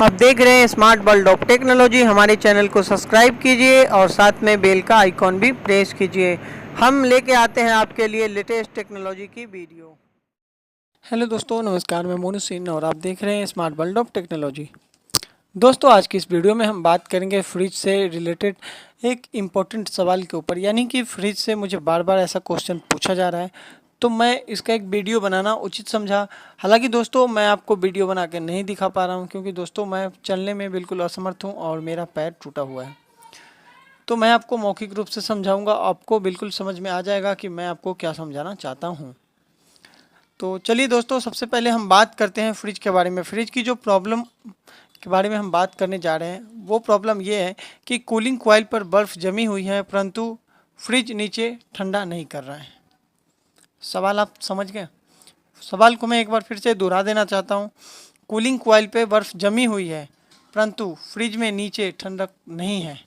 आप देख रहे हैं स्मार्ट वर्ल्ड ऑफ टेक्नोलॉजी। हमारे चैनल को सब्सक्राइब कीजिए और साथ में बेल का आइकॉन भी प्रेस कीजिए। हम लेके आते हैं आपके लिए लेटेस्ट टेक्नोलॉजी की वीडियो। हेलो दोस्तों, नमस्कार। मैं मोनू सिंह और आप देख रहे हैं स्मार्ट वर्ल्ड ऑफ टेक्नोलॉजी। दोस्तों, आज की इस वीडियो में हम बात करेंगे फ्रिज से रिलेटेड एक इम्पोर्टेंट सवाल के ऊपर, यानी कि फ्रिज से मुझे बार बार ऐसा क्वेश्चन पूछा जा रहा है, तो मैं इसका एक वीडियो बनाना उचित समझा। हालांकि दोस्तों, मैं आपको वीडियो बना के नहीं दिखा पा रहा हूं, क्योंकि दोस्तों मैं चलने में बिल्कुल असमर्थ हूं और मेरा पैर टूटा हुआ है। तो मैं आपको मौखिक रूप से समझाऊंगा, आपको बिल्कुल समझ में आ जाएगा कि मैं आपको क्या समझाना चाहता हूँ। तो चलिए दोस्तों, सबसे पहले हम बात करते हैं फ्रिज के बारे में। फ्रिज की जो प्रॉब्लम के बारे में हम बात करने जा रहे हैं, वो प्रॉब्लम ये है कि कूलिंग कॉइल पर बर्फ़ जमी हुई है, परंतु फ्रिज नीचे ठंडा नहीं कर रहा है। सवाल आप समझ गए? सवाल को मैं एक बार फिर से दोहरा देना चाहता हूँ। कूलिंग कॉइल पे बर्फ़ जमी हुई है, परंतु फ्रिज में नीचे ठंडक नहीं है।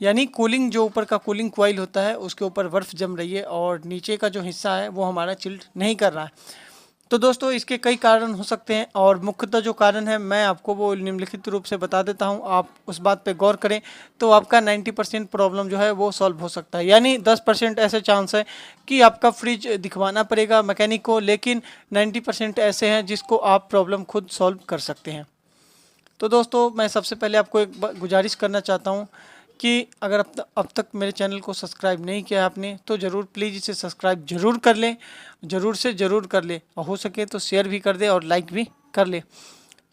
यानी कूलिंग, जो ऊपर का कूलिंग कॉइल होता है, उसके ऊपर बर्फ़ जम रही है और नीचे का जो हिस्सा है वो हमारा चिल्ड नहीं कर रहा है। तो दोस्तों, इसके कई कारण हो सकते हैं और मुख्यतः जो कारण है मैं आपको वो निम्नलिखित रूप से बता देता हूं। आप उस बात पे गौर करें तो आपका 90% प्रॉब्लम जो है वो सॉल्व हो सकता है। यानी 10% ऐसे चांस है कि आपका फ्रिज दिखवाना पड़ेगा मैकेनिक को, लेकिन 90% ऐसे हैं जिसको आप प्रॉब्लम खुद सॉल्व कर सकते हैं। तो दोस्तों, मैं सबसे पहले आपको एक गुजारिश करना चाहता हूँ कि अगर अब तक मेरे चैनल को सब्सक्राइब नहीं किया आपने, तो ज़रूर प्लीज़ इसे सब्सक्राइब ज़रूर कर लें, ज़रूर से ज़रूर कर ले, और हो सके तो शेयर भी कर दे और लाइक भी कर ले।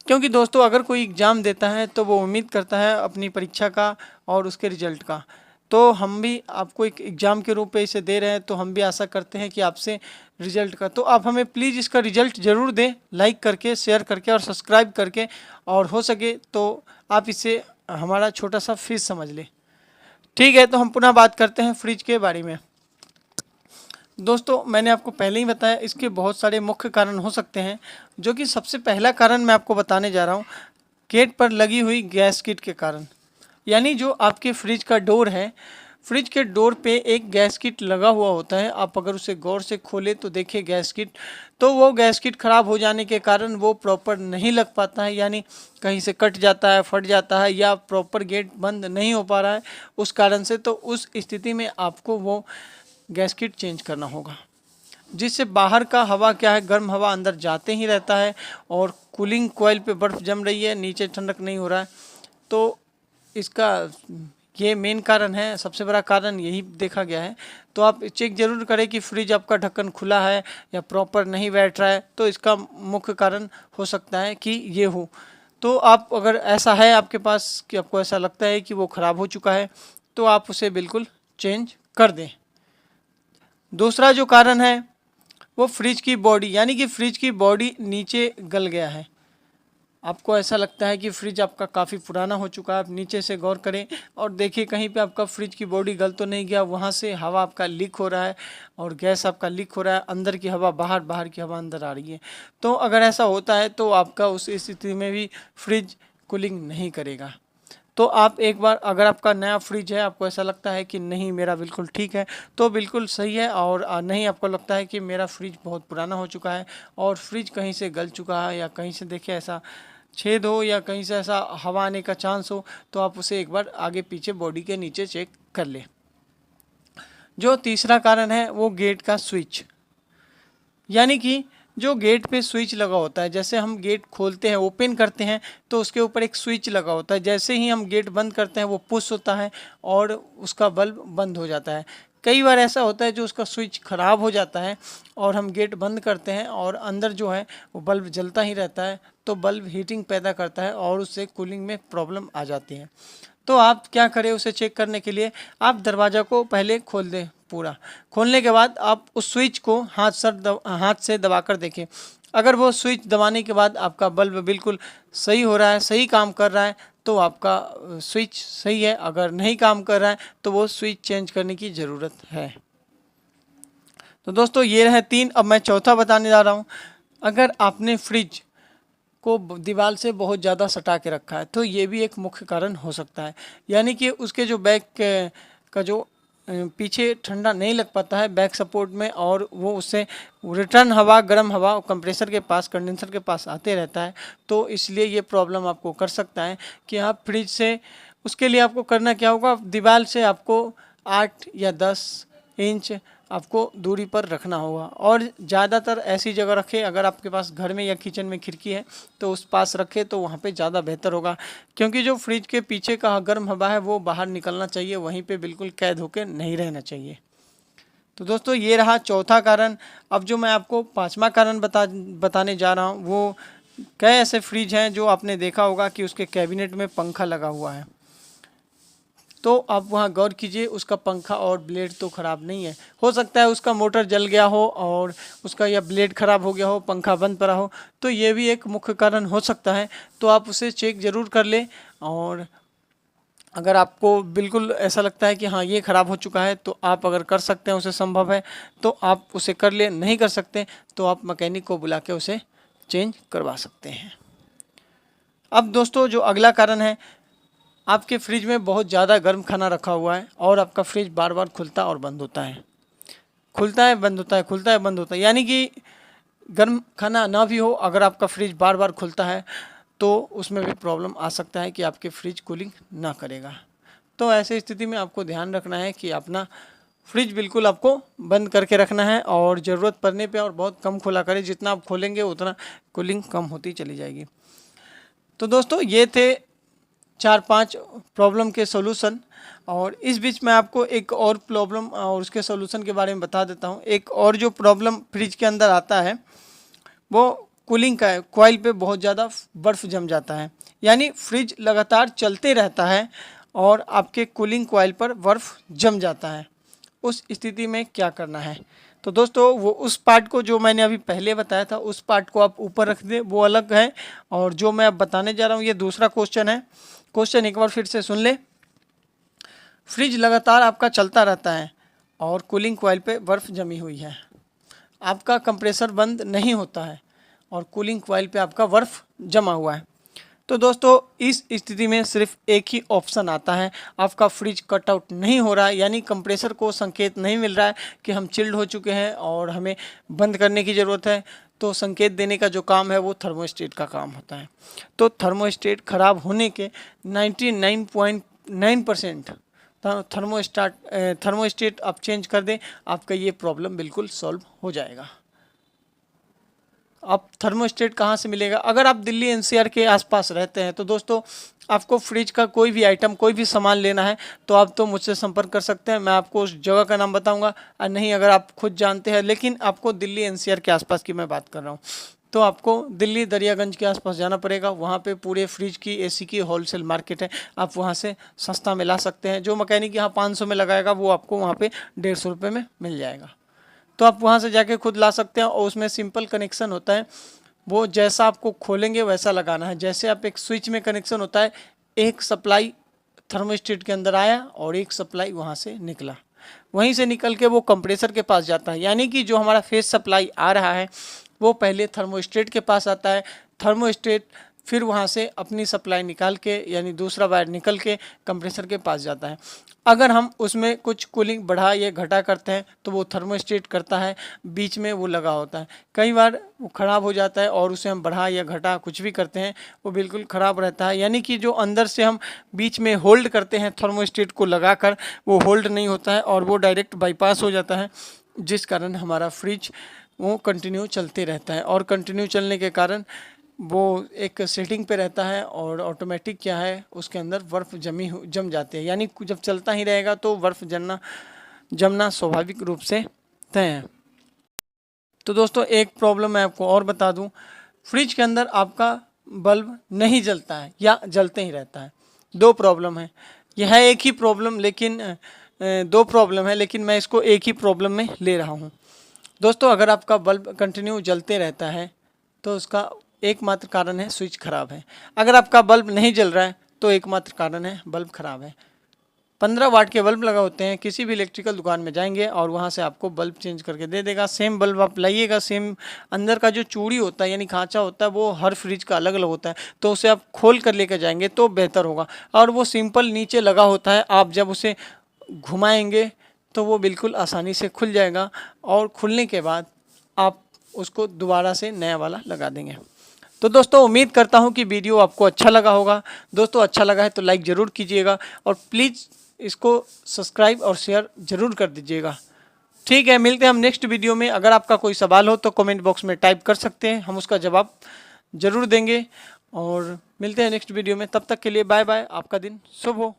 क्योंकि दोस्तों, अगर कोई एग्ज़ाम देता है तो वो उम्मीद करता है अपनी परीक्षा का और उसके रिजल्ट का। तो हम भी आपको एक एग्ज़ाम के रूप में इसे दे रहे हैं, तो हम भी आशा करते हैं कि आपसे रिजल्ट का। तो आप हमें प्लीज़ इसका रिजल्ट ज़रूर दें, लाइक करके, शेयर करके और सब्सक्राइब करके, और हो सके तो आप इसे हमारा छोटा सा फीस समझ लें। ठीक है, तो हम पुनः बात करते हैं फ्रिज के बारे में। दोस्तों, मैंने आपको पहले ही बताया, इसके बहुत सारे मुख्य कारण हो सकते हैं, जो कि सबसे पहला कारण मैं आपको बताने जा रहा हूँ, गेट पर लगी हुई गैसकिट के कारण। यानी जो आपके फ्रिज का डोर है, फ्रिज के डोर पे एक गैसकिट लगा हुआ होता है। आप अगर उसे गौर से खोले तो देखिए गैसकिट, तो वो गैसकिट ख़राब हो जाने के कारण वो प्रॉपर नहीं लग पाता है, यानी कहीं से कट जाता है, फट जाता है, या प्रॉपर गेट बंद नहीं हो पा रहा है उस कारण से। तो उस स्थिति में आपको वो गैसकिट चेंज करना होगा, जिससे बाहर का हवा क्या है, गर्म हवा अंदर जाते ही रहता है और कूलिंग कॉइल पे बर्फ़ जम रही है, नीचे ठंडक नहीं हो रहा है। तो इसका ये मेन कारण है, सबसे बड़ा कारण यही देखा गया है। तो आप चेक ज़रूर करें कि फ्रिज आपका ढक्कन खुला है या प्रॉपर नहीं बैठ रहा है, तो इसका मुख्य कारण हो सकता है कि ये हो। तो आप, अगर ऐसा है आपके पास कि आपको ऐसा लगता है कि वो ख़राब हो चुका है, तो आप उसे बिल्कुल चेंज कर दें। दूसरा जो कारण है वो फ्रिज की बॉडी, यानी कि फ्रिज की बॉडी नीचे गल गया है। आपको ऐसा लगता है कि फ्रिज आपका काफ़ी पुराना हो चुका है, आप नीचे से गौर करें और देखिए कहीं पे आपका फ्रिज की बॉडी गल तो नहीं गया, वहाँ से हवा आपका लीक हो रहा है और गैस आपका लीक हो रहा है, अंदर की हवा बाहर, बाहर की हवा अंदर आ रही है। तो अगर ऐसा होता है तो आपका उस स्थिति में भी फ्रिज कूलिंग नहीं करेगा। तो आप एक बार, अगर आपका नया फ्रिज है, आपको ऐसा लगता है कि नहीं मेरा बिल्कुल ठीक है, तो बिल्कुल सही है। और नहीं आपको लगता है कि मेरा फ्रिज बहुत पुराना हो चुका है और फ्रिज कहीं से गल चुका है, या कहीं से देखिए ऐसा छेद हो, या कहीं से ऐसा हवा आने का चांस हो, तो आप उसे एक बार आगे पीछे बॉडी के नीचे चेक कर ले। जो तीसरा कारण है वो गेट का स्विच, यानी कि जो गेट पे स्विच लगा होता है, जैसे हम गेट खोलते हैं, ओपन करते हैं, तो उसके ऊपर एक स्विच लगा होता है। जैसे ही हम गेट बंद करते हैं वो पुश होता है और उसका बल्ब बंद हो जाता है। कई बार ऐसा होता है जो उसका स्विच ख़राब हो जाता है और हम गेट बंद करते हैं और अंदर जो है वो बल्ब जलता ही रहता है, तो बल्ब हीटिंग पैदा करता है और उससे कूलिंग में प्रॉब्लम आ जाती है। तो आप क्या करें, उसे चेक करने के लिए आप दरवाज़ा को पहले खोल दें। पूरा खोलने के बाद आप उस स्विच को हाथ से दबाकर देखें। अगर वो स्विच दबाने के बाद आपका बल्ब बिल्कुल सही हो रहा है, सही काम कर रहा है, तो आपका स्विच सही है। अगर नहीं काम कर रहा है तो वो स्विच चेंज करने की ज़रूरत है। तो दोस्तों, ये रहे तीन। अब मैं चौथा बताने जा रहा हूँ। अगर आपने फ्रिज को दीवार से बहुत ज़्यादा सटा के रखा है, तो ये भी एक मुख्य कारण हो सकता है। यानी कि उसके जो बैक का जो पीछे ठंडा नहीं लग पाता है बैक सपोर्ट में, और वो उससे रिटर्न हवा, गर्म हवा कंप्रेसर के पास, कंडेंसर के पास आते रहता है। तो इसलिए ये प्रॉब्लम आपको कर सकता है कि आप फ्रिज से, उसके लिए आपको करना क्या होगा, दीवार से आपको 8 या 10 इंच आपको दूरी पर रखना होगा, और ज़्यादातर ऐसी जगह रखें, अगर आपके पास घर में या किचन में खिड़की है तो उस पास रखें तो वहाँ पे ज़्यादा बेहतर होगा, क्योंकि जो फ्रिज के पीछे का गर्म हवा है वो बाहर निकलना चाहिए, वहीं पे बिल्कुल कैद होकर नहीं रहना चाहिए। तो दोस्तों ये रहा चौथा कारण। अब जो मैं आपको पाँचवा कारण बताने जा रहा हूँ, वो कई ऐसे फ्रिज हैं जो आपने देखा होगा कि उसके कैबिनेट में पंखा लगा हुआ है, तो आप वहाँ गौर कीजिए, उसका पंखा और ब्लेड तो ख़राब नहीं है। हो सकता है उसका मोटर जल गया हो और उसका या ब्लेड ख़राब हो गया हो, पंखा बंद पड़ा हो, तो ये भी एक मुख्य कारण हो सकता है। तो आप उसे चेक ज़रूर कर लें, और अगर आपको बिल्कुल ऐसा लगता है कि हाँ ये ख़राब हो चुका है, तो आप अगर कर सकते हैं, उसे संभव है तो आप उसे कर लें, नहीं कर सकते तो आप मैकेनिक को बुला के उसे चेंज करवा सकते हैं। अब दोस्तों जो अगला कारण है, आपके फ्रिज में बहुत ज़्यादा गर्म खाना रखा हुआ है और आपका फ्रिज बार बार खुलता और बंद होता है, खुलता है बंद होता है, खुलता है बंद होता है, यानी कि गर्म खाना ना भी हो, अगर आपका फ्रिज बार बार खुलता है तो उसमें भी प्रॉब्लम आ सकता है कि आपके फ्रिज कूलिंग ना करेगा। तो ऐसी स्थिति में आपको ध्यान रखना है कि अपना फ्रिज बिल्कुल आपको बंद करके रखना है, और ज़रूरत पड़ने पे और बहुत कम खोला करें, जितना आप खोलेंगे उतना कूलिंग कम होती चली जाएगी। तो दोस्तों ये थे 4-5 प्रॉब्लम के सॉल्यूशन, और इस बीच मैं आपको एक और प्रॉब्लम और उसके सॉल्यूशन के बारे में बता देता हूँ। एक और जो प्रॉब्लम फ्रिज के अंदर आता है वो कूलिंग का है। कॉइल पे बहुत ज़्यादा बर्फ़ जम जाता है, यानी फ्रिज लगातार चलते रहता है और आपके कूलिंग कॉइल पर बर्फ़ जम जाता है। उस स्थिति में क्या करना है, तो दोस्तों वो उस पार्ट को जो मैंने अभी पहले बताया था उस पार्ट को आप ऊपर रख दें, वो अलग है, और जो मैं अब बताने जा रहा हूँ ये दूसरा क्वेश्चन है। क्वेश्चन एक बार फिर से सुन ले। फ्रिज लगातार आपका चलता रहता है और कूलिंग कॉइल पे बर्फ़ जमी हुई है, आपका कंप्रेसर बंद नहीं होता है और कूलिंग कॉइल पे आपका बर्फ़ जमा हुआ है। तो दोस्तों इस स्थिति में सिर्फ एक ही ऑप्शन आता है, आपका फ्रिज कट आउट नहीं हो रहा है, यानी कंप्रेसर को संकेत नहीं मिल रहा है कि हम चिल्ड हो चुके हैं और हमें बंद करने की ज़रूरत है। तो संकेत देने का जो काम है वो थर्मोस्टेट का काम होता है। तो थर्मोस्टेट ख़राब होने के 99.9% थर्मोस्टेट आप चेंज कर दें, आपका ये प्रॉब्लम बिल्कुल सॉल्व हो जाएगा। अब थर्मोस्टेट कहाँ से मिलेगा? अगर आप दिल्ली एनसीआर के आसपास रहते हैं तो दोस्तों आपको फ्रिज का कोई भी आइटम, कोई भी सामान लेना है तो आप तो मुझसे संपर्क कर सकते हैं, मैं आपको उस जगह का नाम बताऊंगा। और नहीं अगर आप खुद जानते हैं, लेकिन आपको दिल्ली एनसीआर के आसपास की मैं बात कर रहा हूँ, तो आपको दिल्ली दरियागंज के आसपास जाना पड़ेगा। वहाँ पे पूरे फ्रिज की, एसी की होलसेल मार्केट है, आप वहाँ से सस्ता में ला सकते हैं। जो मैकेनिक यहाँ 500 में लगाएगा वो आपको वहाँ पे 150 रुपये में मिल जाएगा। तो आप वहाँ से जाके खुद ला सकते हैं, और उसमें सिंपल कनेक्शन होता है, वो जैसा आपको खोलेंगे वैसा लगाना है। जैसे आप एक स्विच में कनेक्शन होता है, एक सप्लाई थर्मोस्टेट के अंदर आया और एक सप्लाई वहाँ से निकला, वहीं से निकल के वो कंप्रेसर के पास जाता है, यानी कि जो हमारा फेस सप्लाई आ रहा है वो पहले थर्मोस्टेट के पास आता है। थर्मोस्टेट फिर वहाँ से अपनी सप्लाई निकाल के, यानी दूसरा वायर निकल के कंप्रेसर के पास जाता है। अगर हम उसमें कुछ कूलिंग बढ़ा या घटा करते हैं तो वो थर्मोस्टेट करता है, बीच में वो लगा होता है। कई बार वो ख़राब हो जाता है और उसे हम बढ़ा या घटा कुछ भी करते हैं वो बिल्कुल ख़राब रहता है, यानी कि जो अंदर से हम बीच में होल्ड करते हैं थर्मोस्टेट को लगा कर, वो होल्ड नहीं होता है और वो डायरेक्ट बाईपास हो जाता है, जिस कारण हमारा फ्रिज वो कंटिन्यू चलते रहता है। और कंटिन्यू चलने के कारण वो एक सेटिंग पे रहता है और ऑटोमेटिक क्या है उसके अंदर बर्फ़ जम जाती है, यानी जब चलता ही रहेगा तो बर्फ़ जमना स्वाभाविक रूप से तय है। तो दोस्तों एक प्रॉब्लम मैं आपको और बता दूं, फ्रिज के अंदर आपका बल्ब नहीं जलता है या जलते ही रहता है। दो प्रॉब्लम है, यह है एक ही प्रॉब्लम, लेकिन दो प्रॉब्लम है, लेकिन मैं इसको एक ही प्रॉब्लम में ले रहा हूँ। दोस्तों अगर आपका बल्ब कंटिन्यू जलते रहता है तो उसका एकमात्र कारण है स्विच खराब है। अगर आपका बल्ब नहीं जल रहा है तो एकमात्र कारण है बल्ब खराब है। 15 वाट के बल्ब लगा होते हैं, किसी भी इलेक्ट्रिकल दुकान में जाएंगे और वहाँ से आपको बल्ब चेंज करके दे देगा। सेम बल्ब आप लाइएगा, सेम अंदर का जो चूड़ी होता है यानी खांचा होता है वो हर फ्रिज का अलग अलग होता है, तो उसे आप खोल कर लेकर जाएंगे तो बेहतर होगा। और वो सिंपल नीचे लगा होता है, आप जब उसे घुमाएंगे तो वो बिल्कुल आसानी से खुल जाएगा और खुलने के बाद आप उसको दोबारा से नया वाला लगा देंगे। तो दोस्तों उम्मीद करता हूँ कि वीडियो आपको अच्छा लगा होगा। दोस्तों अच्छा लगा है तो लाइक ज़रूर कीजिएगा और प्लीज़ इसको सब्सक्राइब और शेयर ज़रूर कर दीजिएगा। ठीक है, मिलते हैं हम नेक्स्ट वीडियो में। अगर आपका कोई सवाल हो तो कमेंट बॉक्स में टाइप कर सकते हैं, हम उसका जवाब ज़रूर देंगे। और मिलते हैं नेक्स्ट वीडियो में, तब तक के लिए बाय बाय, आपका दिन शुभ हो।